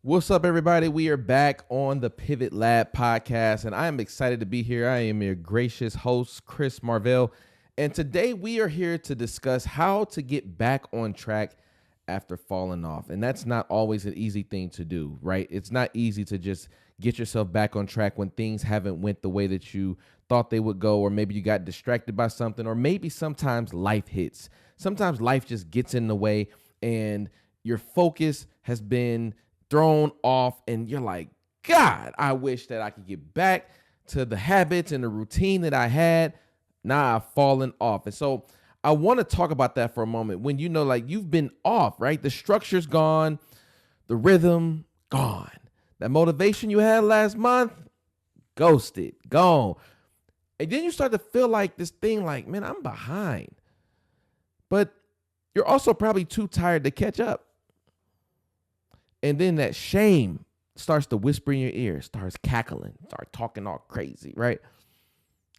What's up, everybody? We are back on the Pivot Lab podcast, and I am excited to be here. I am your gracious host, Chris Marvell, and today we are here to discuss how to get back on track after falling off. And that's not always an easy thing to do, right? It's not easy to just get yourself back on track when things haven't went the way that you thought they would go, or maybe you got distracted by something, or maybe sometimes life hits. Sometimes life just gets in the way, and your focus has been thrown off and you're like, God, I wish that I could get back to the habits and the routine that I had. Now I've fallen off. And so I want to talk about that for a moment. When you know, like, you've been off, right? The structure's gone, the rhythm gone. That motivation you had last month, ghosted, gone. And then you start to feel like this thing like, man, I'm behind. But you're also probably too tired to catch up. And then that shame starts to whisper in your ear, starts cackling, start talking all crazy, right?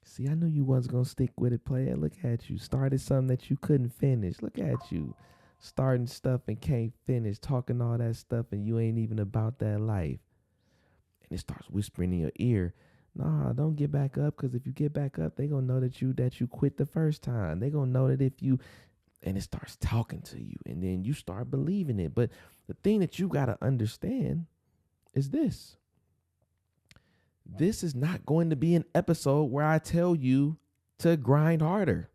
See, I knew you wasn't going to stick with it, player. Look at you. Started something that you couldn't finish. Look at you. Starting stuff and can't finish, talking all that stuff, and you ain't even about that life. And it starts whispering in your ear, nah, don't get back up, because if you get back up, they going to know that you quit the first time. They going to know that if you... And it starts talking to you, and then you start believing it. But the thing that you got to understand is this. This is not going to be an episode where I tell you to grind harder.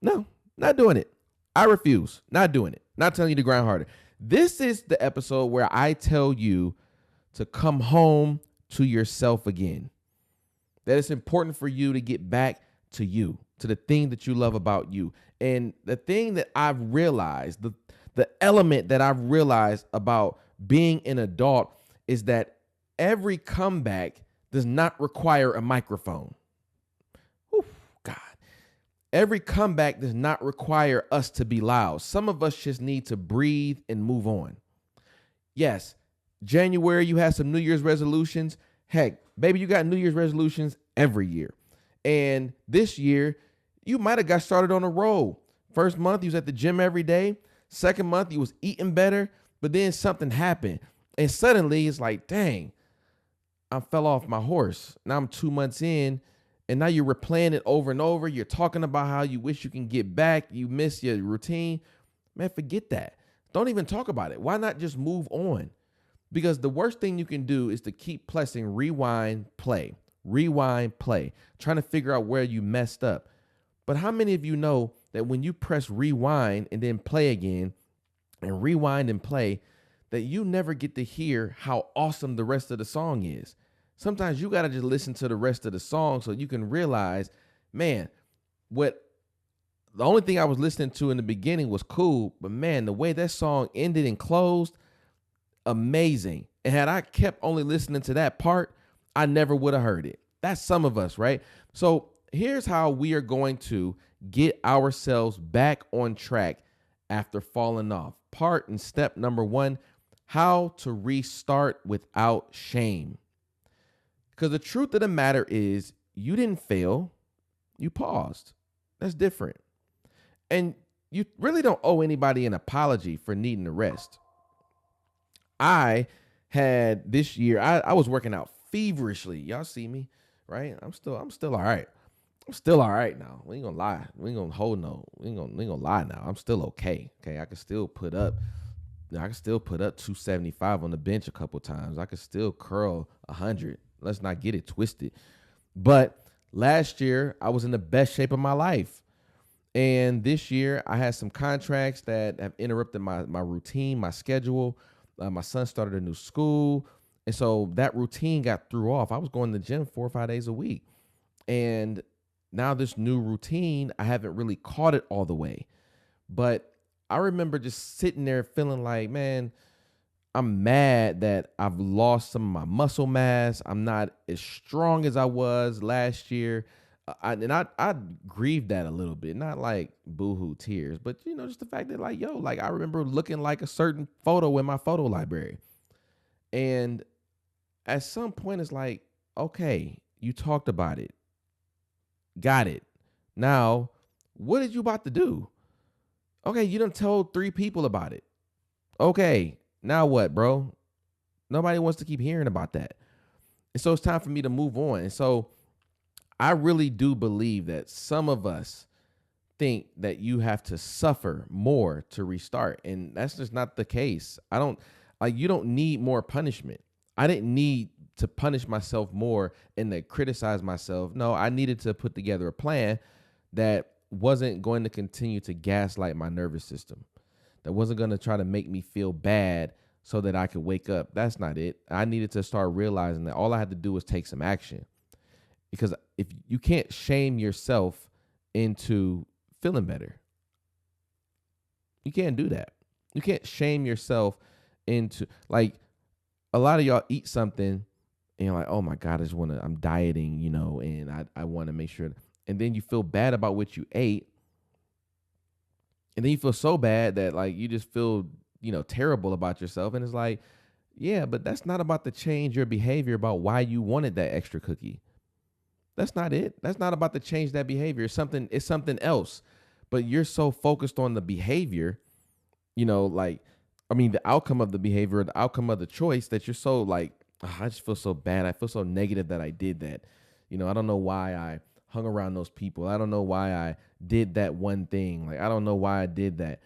No, not doing it. I refuse. Not doing it. Not telling you to grind harder. This is the episode where I tell you to come home to yourself again. That it's important for you to get back to you, to the thing that you love about you. And the thing that I've realized, the element that I've realized about being an adult is that every comeback does not require a microphone. Whew, God. Every comeback does not require us to be loud. Some of us just need to breathe and move on. Yes, January, you had some New Year's resolutions. Heck, baby, you got New Year's resolutions every year. And this year, you might have got started on a roll. First month, you was at the gym every day. Second month, you was eating better. But then something happened. And suddenly, it's like, dang, I fell off my horse. Now I'm 2 months in. And now you're replaying it over and over. You're talking about how you wish you can get back. You miss your routine. Man, forget that. Don't even talk about it. Why not just move on? Because the worst thing you can do is to keep pressing rewind, play. Rewind, play, trying to figure out where you messed up. But how many of you know that when you press rewind and then play again and rewind and play, that you never get to hear how awesome the rest of the song is? Sometimes you got to just listen to the rest of the song so you can realize, man, the only thing I was listening to in the beginning was cool, but man, the way that song ended and closed, amazing. And had I kept only listening to that part, I never would have heard it. That's some of us, right? So here's how we are going to get ourselves back on track after falling off. Part and step number 1, how to restart without shame. Because the truth of the matter is, you didn't fail, you paused. That's different. And you really don't owe anybody an apology for needing to rest. I had this year, I was working out feverishly. Y'all see me, right? I'm still all right. I'm still all right now. We ain't gonna lie. We ain't gonna lie now. I'm still okay. Okay. I can still put up 275 on the bench a couple times. I could still curl 100. Let's not get it twisted. But last year I was in the best shape of my life. And this year I had some contracts that have interrupted my routine, my schedule. My son started a new school. And so that routine got threw off. I was going to the gym 4 or 5 days a week. And now this new routine, I haven't really caught it all the way. But I remember just sitting there feeling like, man, I'm mad that I've lost some of my muscle mass. I'm not as strong as I was last year. I grieved that a little bit, not like boohoo tears, but just the fact that I remember looking like a certain photo in my photo library. And at some point it's like, okay, you talked about it. Got it. Now, what did you about to do? Okay, you done told 3 people about it. Okay, now what, bro? Nobody wants to keep hearing about that. And so it's time for me to move on. And so I really do believe that some of us think that you have to suffer more to restart. And that's just not the case. I don't like you don't need more punishment. I didn't need to punish myself more and to criticize myself. No, I needed to put together a plan that wasn't going to continue to gaslight my nervous system. That wasn't going to try to make me feel bad so that I could wake up. That's not it. I needed to start realizing that all I had to do was take some action. Because if you can't shame yourself into feeling better, you can't do that. You can't shame yourself into, like, a lot of y'all eat something and you're like, oh my God, I'm dieting, and I want to make sure. And then you feel bad about what you ate. And then you feel so bad that like you just feel, terrible about yourself. And it's like, yeah, but that's not about to change your behavior about why you wanted that extra cookie. That's not it. That's not about to change that behavior. It's something else. But you're so focused on the behavior, the outcome of the behavior, the outcome of the choice, that you're so like, "Oh, I just feel so bad. I feel so negative that I did that. I don't know why I hung around those people. I don't know why I did that one thing. Like, I don't know why I did that."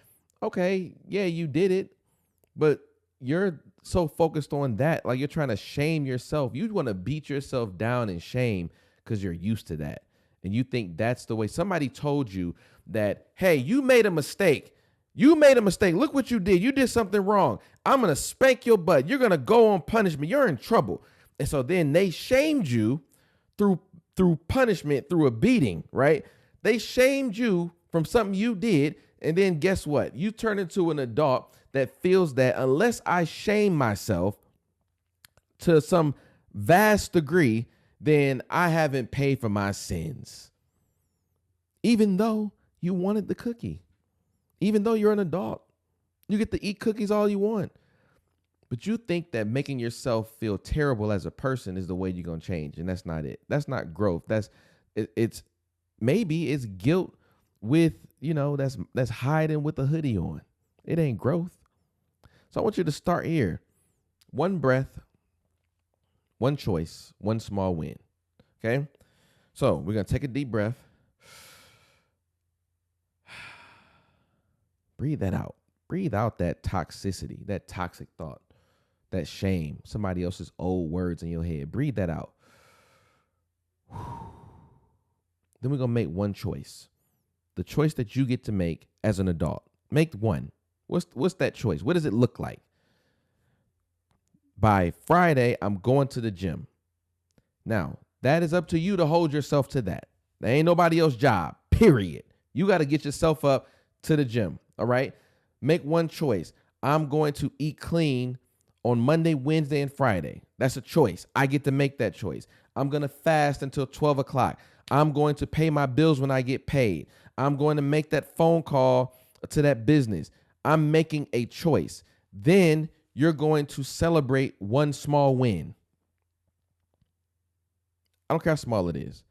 Okay, yeah, you did it, but you're so focused on that. Like, you're trying to shame yourself. You want to beat yourself down in shame because you're used to that. And you think that's the way. Somebody told you that, hey, you made a mistake. You made a mistake. Look what you did. You did something wrong. I'm going to spank your butt. You're going to go on punishment. You're in trouble. And so then they shamed you through punishment, through a beating, right? They shamed you from something you did. And then guess what? You turn into an adult that feels that unless I shame myself to some vast degree, then I haven't paid for my sins. Even though you wanted the cookie, even though you're an adult, you get to eat cookies all you want. But you think that making yourself feel terrible as a person is the way you're going to change. And that's not it. That's not growth. It's maybe it's guilt with, that's hiding with a hoodie on. It ain't growth. So I want you to start here. One breath, one choice, one small win. Okay? So we're going to take a deep breath. Breathe that out. Breathe out that toxicity, that toxic thought, that shame, somebody else's old words in your head. Breathe that out. Then we're going to make one choice. The choice that you get to make as an adult. Make one. What's that choice? What does it look like? By Friday, I'm going to the gym. Now, that is up to you to hold yourself to that. That ain't nobody else's job, period. You got to get yourself up to the gym, all right? Make one choice. I'm going to eat clean on Monday, Wednesday, and Friday. That's a choice. I get to make that choice. I'm going to fast until 12 o'clock. I'm going to pay my bills when I get paid. I'm going to make that phone call to that business. I'm making a choice. Then you're going to celebrate one small win. I don't care how small it is.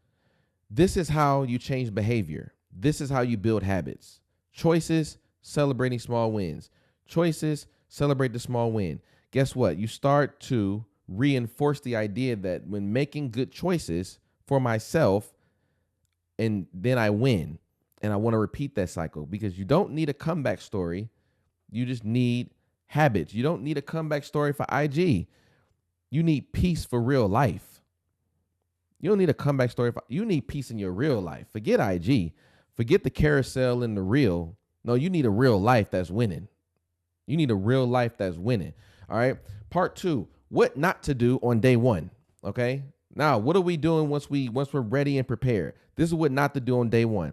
This is how you change behavior. This is how you build habits. Choices, celebrating small wins. Choices, celebrate the small win. Guess what? You start to reinforce the idea that when making good choices for myself, and then I win. And I want to repeat that cycle because you don't need a comeback story. You just need habits. You don't need a comeback story for IG. You need peace for real life. You don't need a comeback story. You need peace in your real life. Forget IG. Forget the carousel and the real. No, you need a real life that's winning. You need a real life that's winning. All right. Part 2, what not to do on day 1. Okay. Now, what are we doing once we're ready and prepared? This is what not to do on day 1.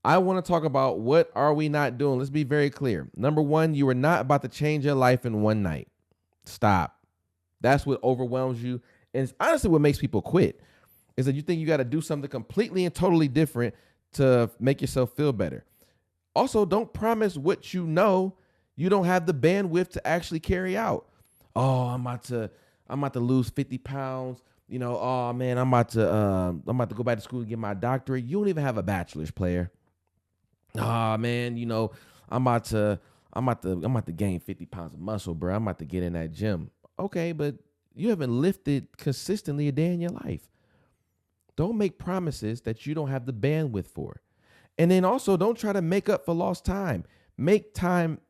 I want to talk about what are we not doing. Let's be very clear. Number 1, you are not about to change your life in one night. Stop. That's what overwhelms you. And it's honestly what makes people quit is that you think you got to do something completely and totally different to make yourself feel better. Also, don't promise what you know you don't have the bandwidth to actually carry out. Oh, I'm about to lose 50 pounds. Oh man, I'm about to go back to school and get my doctorate. You don't even have a bachelor's, player. Oh man, I'm about to gain 50 pounds of muscle, bro. I'm about to get in that gym. Okay, but you haven't lifted consistently a day in your life. Don't make promises that you don't have the bandwidth for. And then also don't try to make up for lost time. Make time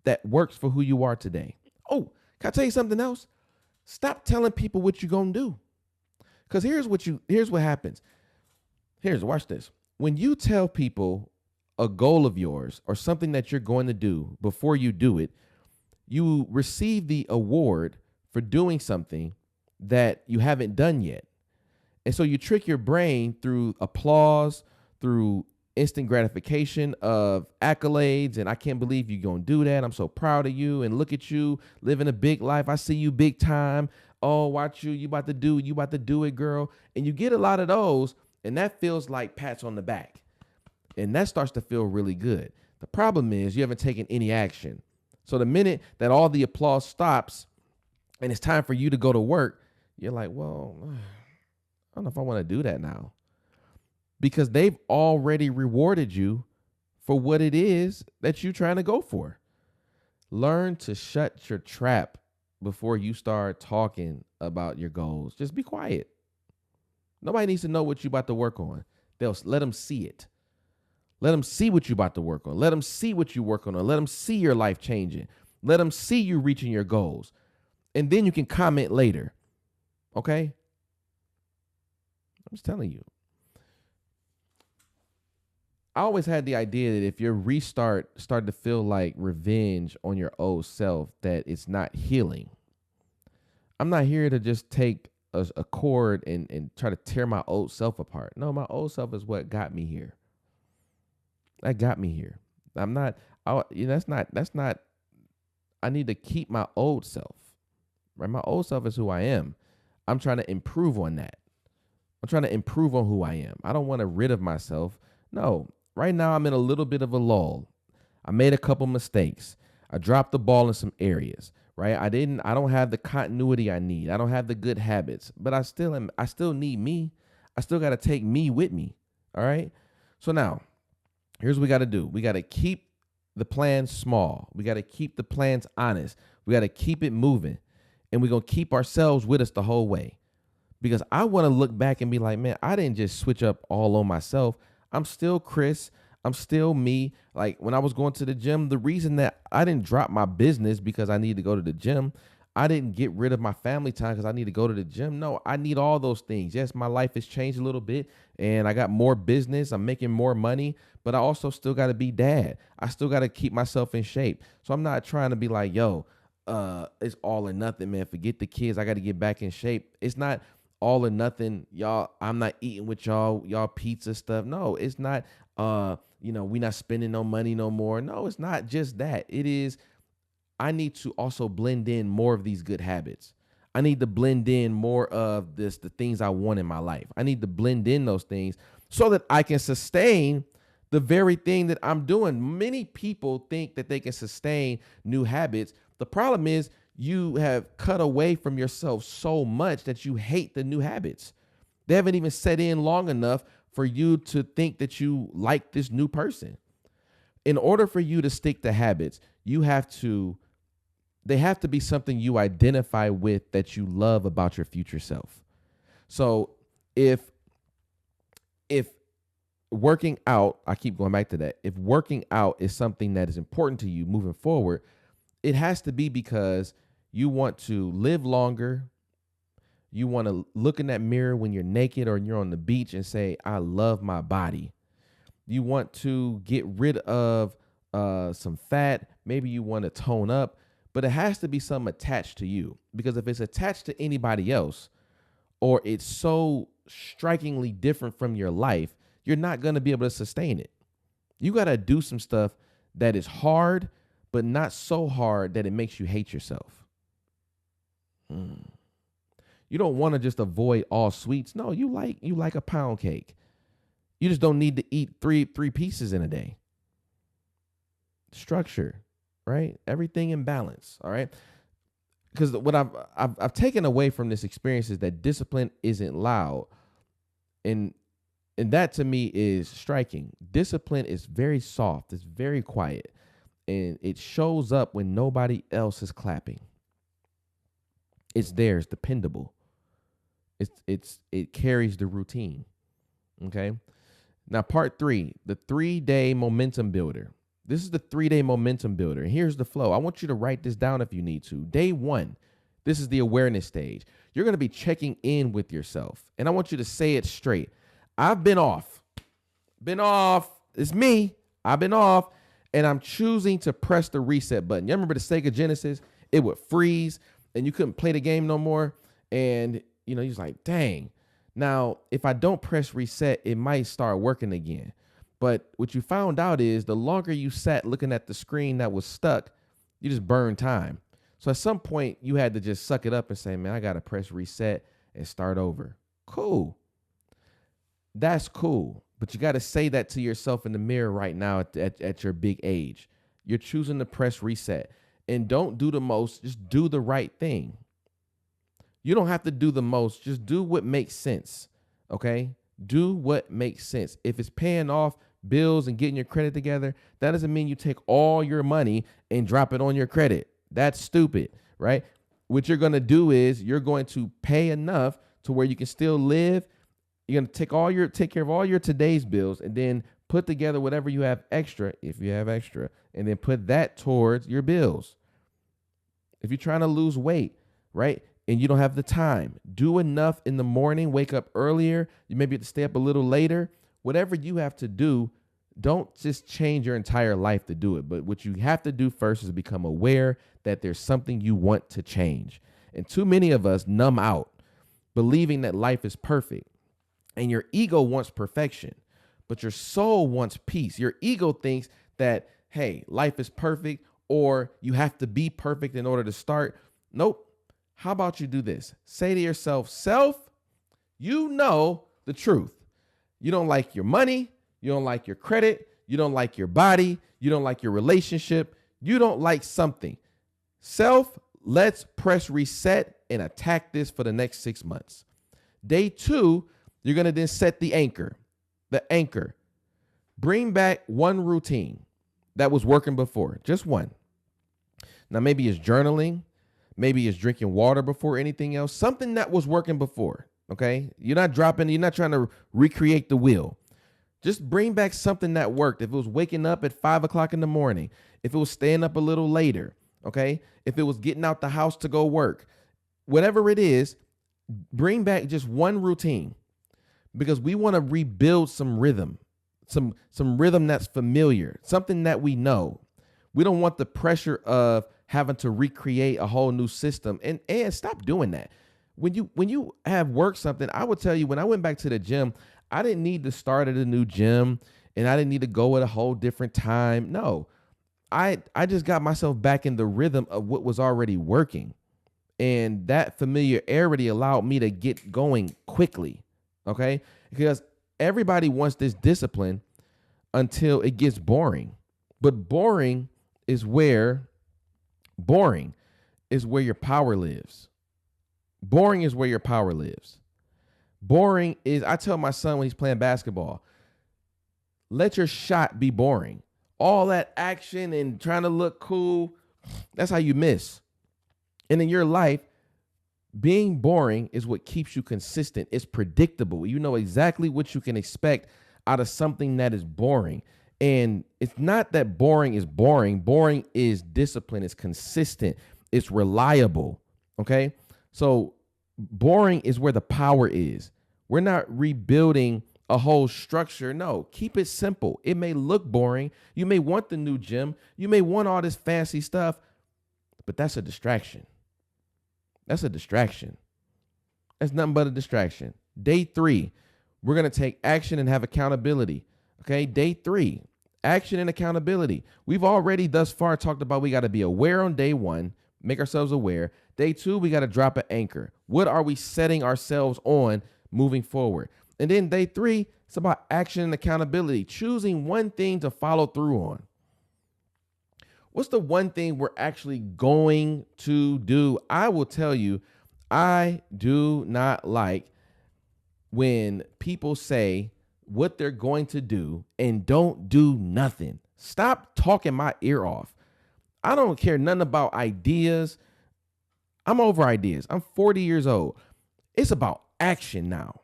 that works for who you are today. Oh, can I tell you something else? Stop telling people what you're gonna do. Because here's what happens. Watch this. When you tell people a goal of yours or something that you're going to do before you do it, you receive the award for doing something that you haven't done yet. And so you trick your brain through applause, through instant gratification of accolades. And I can't believe you're going to do that. I'm so proud of you. And look at you living a big life. I see you big time. Oh, watch you. You about to do it, girl. And you get a lot of those. And that feels like pats on the back. And that starts to feel really good. The problem is you haven't taken any action. So the minute that all the applause stops and it's time for you to go to work, you're like, well, I don't know if I want to do that now. Because they've already rewarded you for what it is that you're trying to go for. Learn to shut your trap before you start talking about your goals. Just be quiet. Nobody needs to know what you're about to work on. They'll let them see it. Let them see what you're about to work on. Let them see what you're working on. Let them see your life changing. Let them see you reaching your goals. And then you can comment later. Okay? I'm just telling you. I always had the idea that if your restart started to feel like revenge on your old self, that it's not healing. I'm not here to just take a cord and try to tear my old self apart. No, my old self is what got me here. That got me here. I'm not, that's not, I need to keep my old self, right? My old self is who I am. I'm trying to improve on that. I'm trying to improve on who I am. I don't want to rid of myself. No, right now I'm in a little bit of a lull. I made a couple mistakes. I dropped the ball in some areas, right? I don't have the continuity I need. I don't have the good habits, but I still need me. I still got to take me with me. All right. So now, here's what we got to do. We got to keep the plans small. We got to keep the plans honest. We got to keep it moving. And we're going to keep ourselves with us the whole way. Because I want to look back and be like, man, I didn't just switch up all on myself. I'm still Chris. I'm still me. Like when I was going to the gym, the reason that I didn't drop my business because I need to go to the gym, I didn't get rid of my family time because I need to go to the gym. No, I need all those things. Yes, my life has changed a little bit and I got more business. I'm making more money, but I also still got to be dad. I still got to keep myself in shape. So I'm not trying to be like, yo, it's all or nothing, man. Forget the kids. I got to get back in shape. It's not all or nothing, y'all. I'm not eating with y'all pizza stuff. No, it's not, we not spending no money no more. No, it's not just that. It is, I need to also blend in more of these good habits. I need to blend in more of the things I want in my life. I need to blend in those things so that I can sustain the very thing that I'm doing. Many people think that they can sustain new habits. The problem is you have cut away from yourself so much that you hate the new habits. They haven't even set in long enough for you to think that you like this new person. In order for you to stick to habits, they have to be something you identify with that you love about your future self. So if working out, I keep going back to that. If working out is something that is important to you moving forward, it has to be because you want to live longer. You want to look in that mirror when you're naked or you're on the beach and say, I love my body. You want to get rid of some fat. Maybe you want to tone up, but it has to be something attached to you, because if it's attached to anybody else or it's so strikingly different from your life, you're not going to be able to sustain it. You got to do some stuff that is hard, but not so hard that it makes you hate yourself. You don't want to just avoid all sweets. No, you like a pound cake. You just don't need to eat three pieces in a day. Structure, right? Everything in balance. All right. Because what I've taken away from this experience is that discipline isn't loud, and that to me is striking. Discipline is very soft. It's very quiet, and it shows up when nobody else is clapping. It's there. It's dependable. It carries the routine. Okay. Now, part 3, the 3-day momentum builder. This is the 3-day momentum builder. And here's the flow. I want you to write this down if you need to. Day 1, this is the awareness stage. You're going to be checking in with yourself. And I want you to say it straight. I've been off. Been off. It's me. I've been off. And I'm choosing to press the reset button. You remember the Sega Genesis? It would freeze and you couldn't play the game no more. And, you was like, dang. Now, if I don't press reset, it might start working again. But what you found out is the longer you sat looking at the screen that was stuck, you just burned time. So at some point, you had to just suck it up and say, man, I got to press reset and start over. Cool. That's cool. But you got to say that to yourself in the mirror right now at your big age. You're choosing to press reset. And don't do the most, just do the right thing. You don't have to do the most. Just do what makes sense. Okay? Do what makes sense. If it's paying off bills and getting your credit together, that doesn't mean you take all your money and drop it on your credit. That's stupid, right? What you're going to do is you're going to pay enough to where you can still live. You're going to take care of all your today's bills and then put together whatever you have extra, if you have extra, and then put that towards your bills. If you're trying to lose weight, right? And you don't have the time, do enough in the morning, wake up earlier. You maybe have to stay up a little later. Whatever you have to do, don't just change your entire life to do it. But what you have to do first is become aware that there's something you want to change. And too many of us numb out, believing that life is perfect. And your ego wants perfection, but your soul wants peace. Your ego thinks that, hey, life is perfect, or you have to be perfect in order to start. Nope. How about you do this? Say to yourself, self, you know the truth. You don't like your money. You don't like your credit. You don't like your body. You don't like your relationship. You don't like something. Self, let's press reset and attack this for the next 6 months. Day 2, you're going to then set the anchor. The anchor. Bring back one routine that was working before. Just one. Now, maybe it's journaling. Maybe it's drinking water before anything else. Something that was working before, okay? You're not trying to recreate the wheel. Just bring back something that worked. If it was waking up at 5 o'clock in the morning, if it was staying up a little later, okay? If it was getting out the house to go work, whatever it is, bring back just one routine because we want to rebuild some rhythm, some rhythm that's familiar, something that we know. We don't want the pressure of having to recreate a whole new system and stop doing that. When you have worked something, I would tell you, when I went back to the gym, I didn't need to start at a new gym and I didn't need to go at a whole different time. No, I just got myself back in the rhythm of what was already working. And that familiarity allowed me to get going quickly. Okay. Because everybody wants this discipline until it gets boring, but boring is where your power lives. Boring is where your power lives. Boring is, I tell my son when he's playing basketball, let your shot be boring. All that action and trying to look cool, that's how you miss. And in your life, being boring is what keeps you consistent. It's predictable. You know exactly what you can expect out of something that is boring. And it's not that boring is boring. Boring is discipline. It's consistent. It's reliable. Okay. So boring is where the power is. We're not rebuilding a whole structure. No, keep it simple. It may look boring. You may want the new gym. You may want all this fancy stuff, but that's a distraction. That's a distraction. That's nothing but a distraction. Day 3, we're going to take action and have accountability. Okay. Day 3, action and accountability. We've already thus far talked about we got to be aware on day 1, make ourselves aware. Day 2, we got to drop an anchor. What are we setting ourselves on moving forward? And then day 3, it's about action and accountability, choosing one thing to follow through on. What's the one thing we're actually going to do? I will tell you, I do not like when people say what they're going to do and don't do nothing. Stop talking my ear off. I don't care nothing about ideas. I'm over ideas. I'm 40 years old. It's about action now.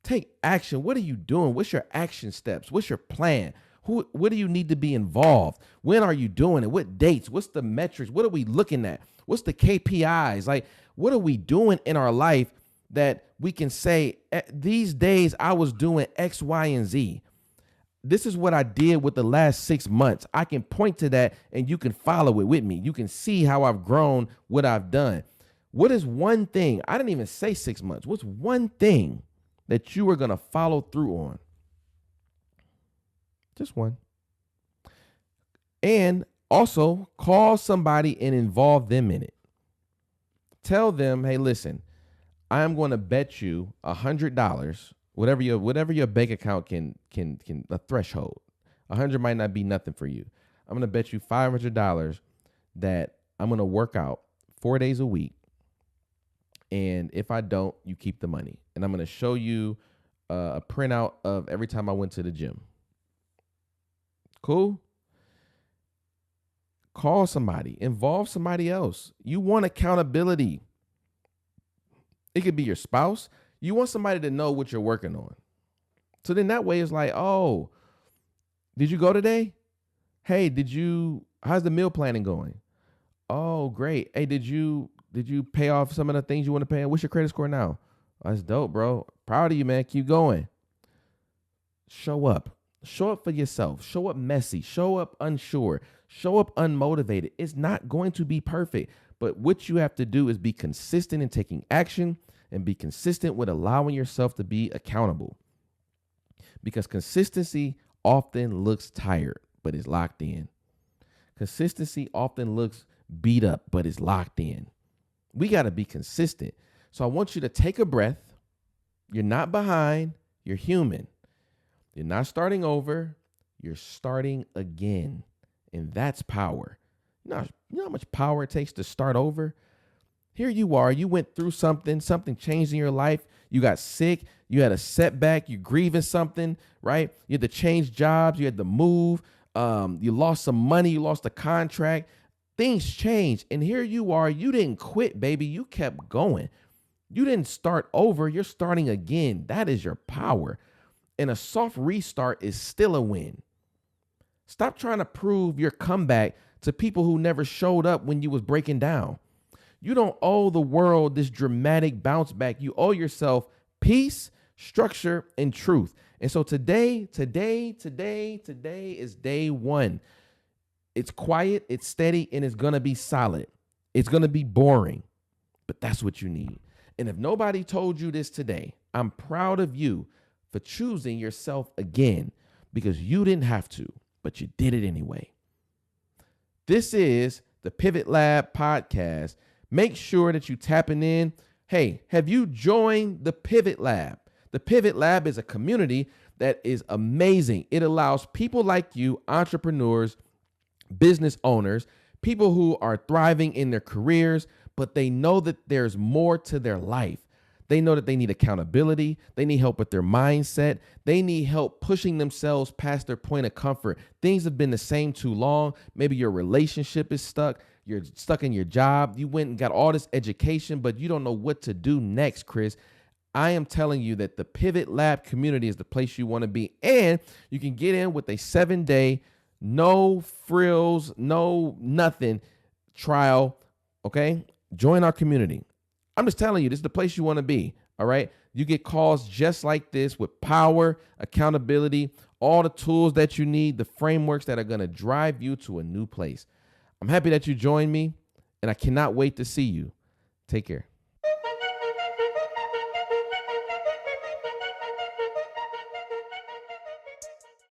Take action. What are you doing? What's your action steps? What's your plan? What do you need to be involved? When are you doing it? What dates? What's the metrics? What are we looking at? What's the KPIs? Like, what are we doing in our life that we can say, these days I was doing X, Y, and Z. This is what I did with the last 6 months. I can point to that and you can follow it with me. You can see how I've grown, what I've done. What is one thing? I didn't even say 6 months. What's one thing that you are going to follow through on? Just one. And also call somebody and involve them in it. Tell them, hey, listen, I'm going to bet you $100, whatever your bank account can a threshold. 100 might not be nothing for you. I'm going to bet you $500 that I'm going to work out 4 days a week. And if I don't, you keep the money. And I'm going to show you a printout of every time I went to the gym. Cool? Call somebody. Involve somebody else. You want accountability. It could be your spouse. You want somebody to know what you're working on. So then that way it's like, oh, did you go today? Hey, how's the meal planning going? Oh, great. Hey, did you pay off some of the things you want to pay? What's your credit score now? That's dope, bro. Proud of you, man. Keep going. Show up. Show up for yourself. Show up messy. Show up unsure. Show up unmotivated. It's not going to be perfect, but what you have to do is be consistent in taking action and be consistent with allowing yourself to be accountable. Because consistency often looks tired, but is locked in. Consistency often looks beat up, but is locked in. We got to be consistent. So I want you to take a breath. You're not behind. You're human. You're not starting over. You're starting again. And that's power. You know how much power it takes to start over? Here you are. You went through something changed in your life. You got sick. You had a setback. You're grieving something, right? You had to change jobs. You had to move. You lost some money. You lost a contract. Things changed. And here you are. You didn't quit, baby. You kept going. You didn't start over. You're starting again. That is your power. And a soft restart is still a win. Stop trying to prove your comeback to people who never showed up when you was breaking down. You don't owe the world this dramatic bounce back. You owe yourself peace, structure, and truth. And so today is day one. It's quiet, it's steady, and it's going to be solid. It's going to be boring, but that's what you need. And if nobody told you this today, I'm proud of you for choosing yourself again, because you didn't have to, but you did it anyway. This is the Pivot Lab podcast. Make sure that you tapping in. Hey, have you joined the Pivot Lab? The Pivot Lab is a community that is amazing. It allows people like you, entrepreneurs, business owners, people who are thriving in their careers, but they know that there's more to their life. They know that they need accountability. They need help with their mindset. They need help pushing themselves past their point of comfort. Things have been the same too long. Maybe your relationship is stuck. You're stuck in your job. You went and got all this education, but you don't know what to do next, Chris. I am telling you that the Pivot Lab community is the place you want to be. And you can get in with a 7-day, no frills, no nothing trial. Okay? Join our community. I'm just telling you, this is the place you want to be. All right. You get calls just like this with power, accountability, all the tools that you need, the frameworks that are going to drive you to a new place. I'm happy that you joined me, and I cannot wait to see you. Take care.